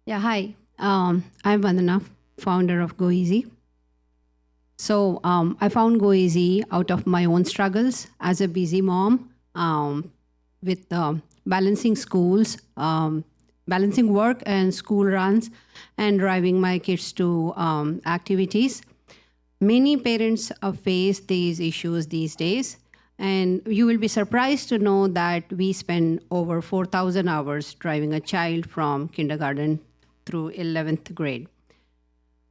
Yeah, hi. I'm Vandana, founder of GoEasy. So I found GoEasy out of my own struggles as a busy mom with balancing schools, balancing work and school runs, and driving my kids to activities. Many parents face these issues these days, and you will be surprised to know that we spend over 4,000 hours driving a child from kindergarten through 11th grade.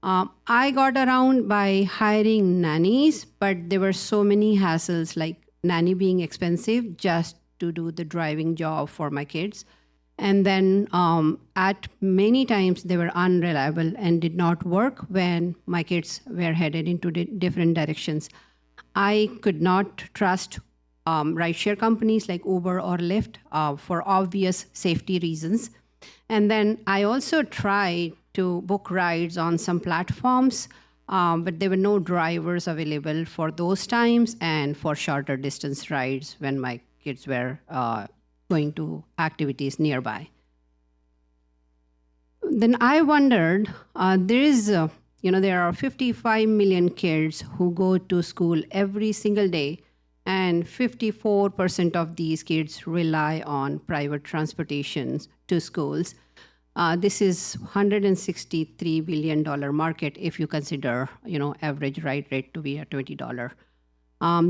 I got around by hiring nannies, but there were so many hassles like nanny being expensive just to do the driving job for my kids. And then at many times they were unreliable and did not work when my kids were headed into different directions. I could not trust rideshare companies like Uber or Lyft for obvious safety reasons. And then I also tried to book rides on some platforms, but there were no drivers available for those times and for shorter distance rides when my kids were going to activities nearby. Then I wondered, there are 55 million kids who go to school every single day, and 54% of these kids rely on private transportations to schools. This is $163 billion market if you consider, average ride rate to be a $20.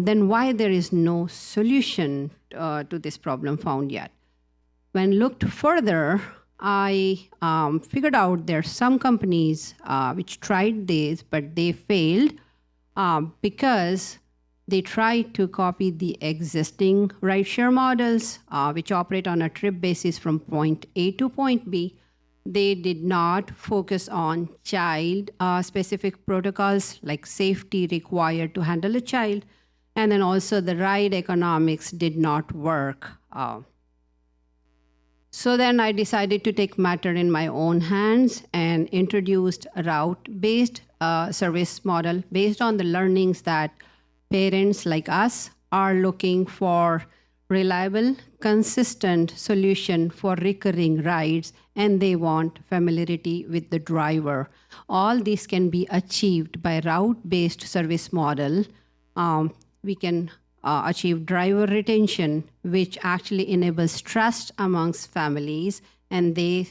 Then why there is no solution to this problem found yet? When looked further, I figured out there are some companies which tried this, but they failed because they tried to copy the existing rideshare models, which operate on a trip basis from point A to point B. They did not focus on child-specific protocols like safety required to handle a child. And then also the ride economics did not work. So then I decided to take matter in my own hands and introduced a route-based service model based on the learnings that parents like us are looking for reliable, consistent solution for recurring rides, and they want familiarity with the driver. All this can be achieved by route-based service model. We can achieve driver retention, which actually enables trust amongst families, and the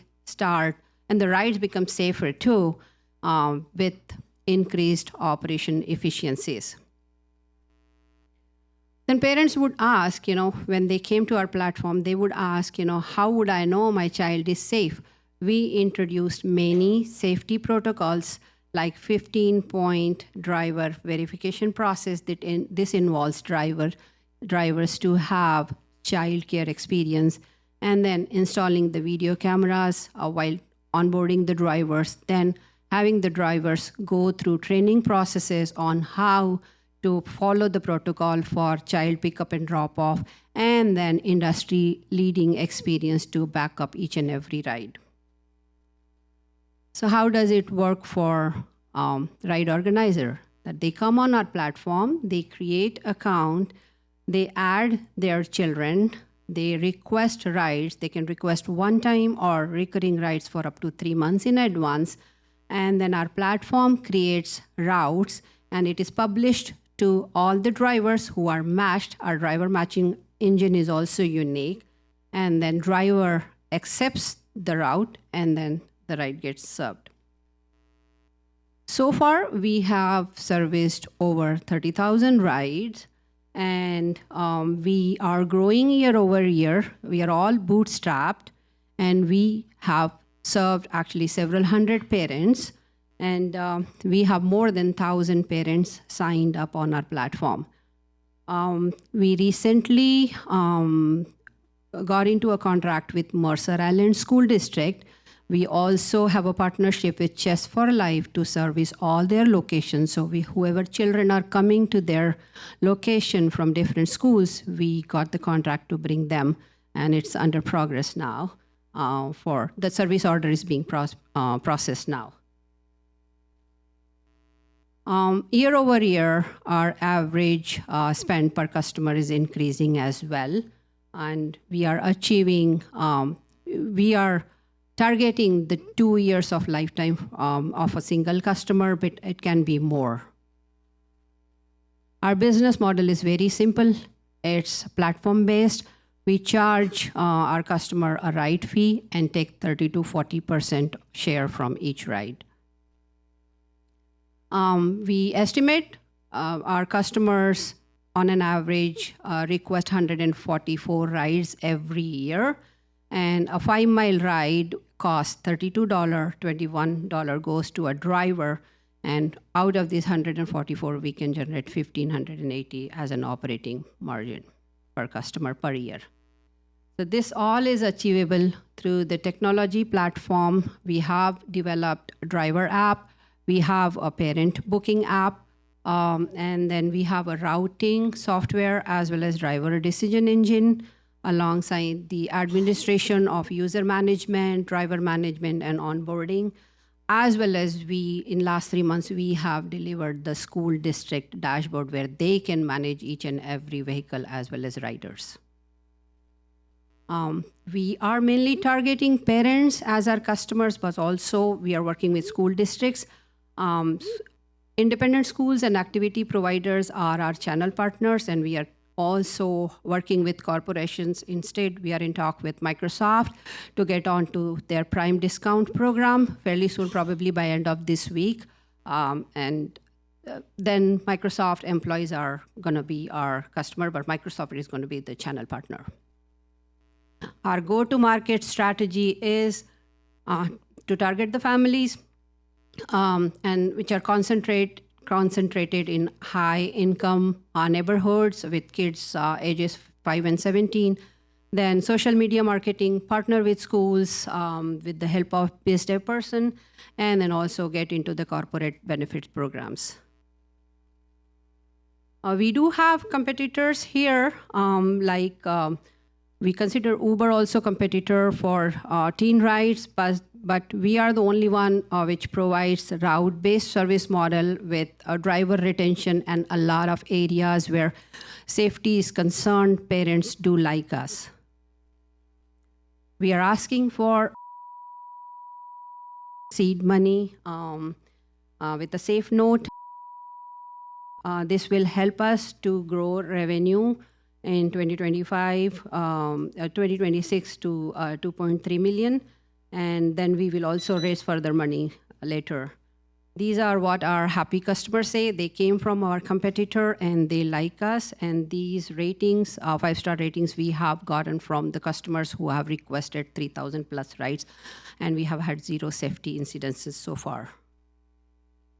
rides become safer too with increased operation efficiencies. Then parents would ask, when they came to our platform, they would ask, how would I know my child is safe? We introduced many safety protocols like 15-point driver verification process. This involves drivers to have childcare experience, and then installing the video cameras while onboarding the drivers, then having the drivers go through training processes on how to follow the protocol for child pickup and drop off, and then industry-leading experience to back up each and every ride. So how does it work for ride organizer? That they come on our platform, they create account, they add their children, they request rides. They can request one-time or recurring rides for up to 3 months in advance. And then our platform creates routes, and it is published to all the drivers who are matched. Our driver matching engine is also unique. And then driver accepts the route, and then the ride gets served. So far, we have serviced over 30,000 rides, and we are growing year over year. We are all bootstrapped, and we have served actually several hundred parents, and we have more than 1,000 parents signed up on our platform. We recently got into a contract with Mercer Island School District. We also have a partnership with Chess for Life to service all their locations. So whoever children are coming to their location from different schools, we got the contract to bring them, and it's under progress now. For the service order is being processed now. Year over year, our average spend per customer is increasing as well. And we are achieving, we are targeting the 2 years of lifetime of a single customer, but it can be more. Our business model is very simple. It's platform-based. We charge our customer a ride fee and take 30 to 40% share from each ride. We estimate our customers on an average request 144 rides every year, and a 5-mile ride costs $32, $21 goes to a driver, and out of these 144, we can generate $1,580 as an operating margin per customer per year. So this all is achievable through the technology platform. We have developed a driver app. We have a parent booking app. And then we have a routing software as well as driver decision engine alongside the administration of user management, driver management, and onboarding. As well as in last 3 months, we have delivered the school district dashboard where they can manage each and every vehicle as well as riders. We are mainly targeting parents as our customers, but also we are working with school districts. Independent schools and activity providers are our channel partners, and we are also working with corporations. Instead, we are in talk with Microsoft to get onto their Prime discount program fairly soon, probably by end of this week. Then Microsoft employees are going to be our customer, but Microsoft is going to be the channel partner. Our go-to-market strategy is to target the families and which are concentrated in high-income neighborhoods with kids ages 5 and 17. Then social media marketing, partner with schools with the help of BizDev person, and then also get into the corporate benefits programs. We do have competitors here, we consider Uber also competitor for teen rides, but we are the only one which provides a route-based service model with a driver retention and a lot of areas where safety is concerned. Parents do like us. We are asking for seed money with a safe note. This will help us to grow revenue in 2026 to 2.3 million. And then we will also raise further money later. These are what our happy customers say. They came from our competitor and they like us. And these ratings, 5-star ratings, we have gotten from the customers who have requested 3,000 plus rides. And we have had 0 safety incidences so far.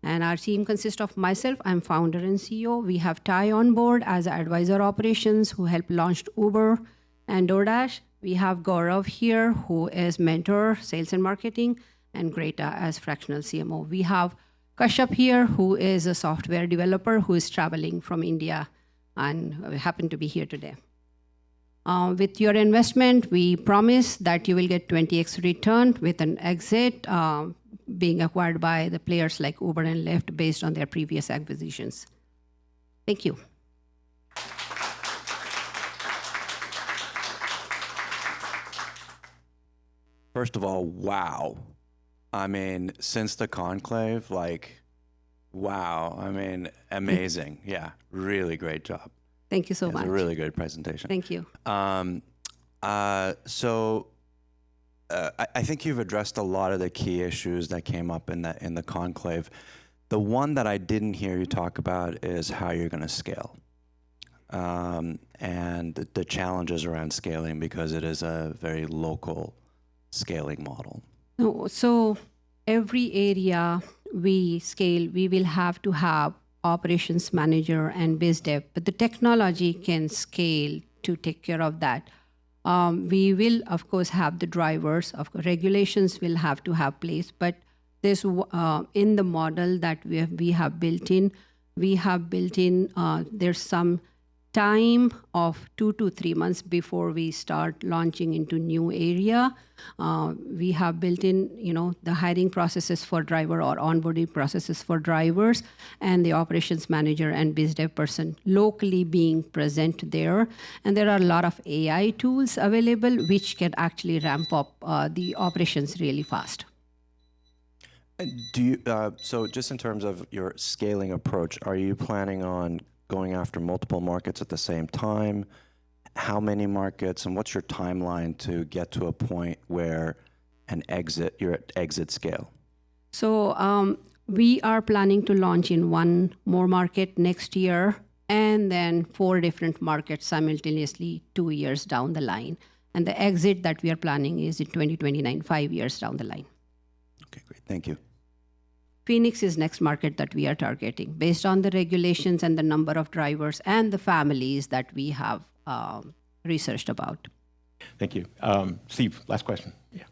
And our team consists of myself, I'm founder and CEO. We have Ty on board as advisor operations who helped launch Uber and DoorDash. We have Gaurav here, who is mentor, sales and marketing, and Greta as fractional CMO. We have Kashyap here, who is a software developer who is traveling from India and happened to be here today. With your investment, we promise that you will get 20x return with an exit being acquired by the players like Uber and Lyft based on their previous acquisitions. Thank you. First of all, wow. I mean, since the conclave, wow. I mean, amazing. Yeah, really great job. Thank you so much. It was a really good presentation. Thank you. I think you've addressed a lot of the key issues that came up in the conclave. The one that I didn't hear you talk about is how you're going to scale. And the challenges around scaling, because it is a very local scaling model. No, so every area we scale, we will have to have operations manager and biz dev, but the technology can scale to take care of that. We will, of course, have the drivers. Of course, regulations will have to have place, but this in the model that we have built in, there's some time of 2 to 3 months before we start launching into new area. We have built in, the hiring processes for driver or onboarding processes for drivers, and the operations manager and biz dev person locally being present there. And there are a lot of AI tools available which can actually ramp up the operations really fast. Do you, so just in terms of your scaling approach, are you planning on going after multiple markets at the same time? How many markets, and what's your timeline to get to a point where you're at exit scale? So we are planning to launch in one more market next year, and then 4 different markets simultaneously 2 years down the line. And the exit that we are planning is in 2029, 5 years down the line. Okay, great. Thank you. Phoenix is next market that we are targeting based on the regulations and the number of drivers and the families that we have researched about. Thank you. Steve, last question. Yeah.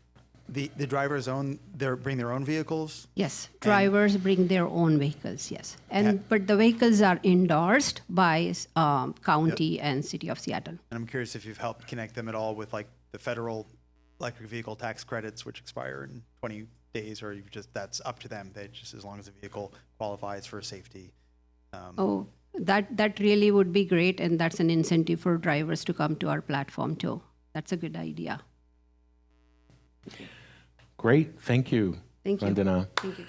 The drivers bring their own vehicles? Yes, drivers bring their own vehicles, yes. But the vehicles are endorsed by county and city of Seattle. And I'm curious if you've helped connect them at all with like the federal electric vehicle tax credits, which expire in 20 days, or that's up to them. They just, as long as the vehicle qualifies for safety. That really would be great, and that's an incentive for drivers to come to our platform too. That's a good idea. Great. Thank you. Thank you. Vandana. Thank you.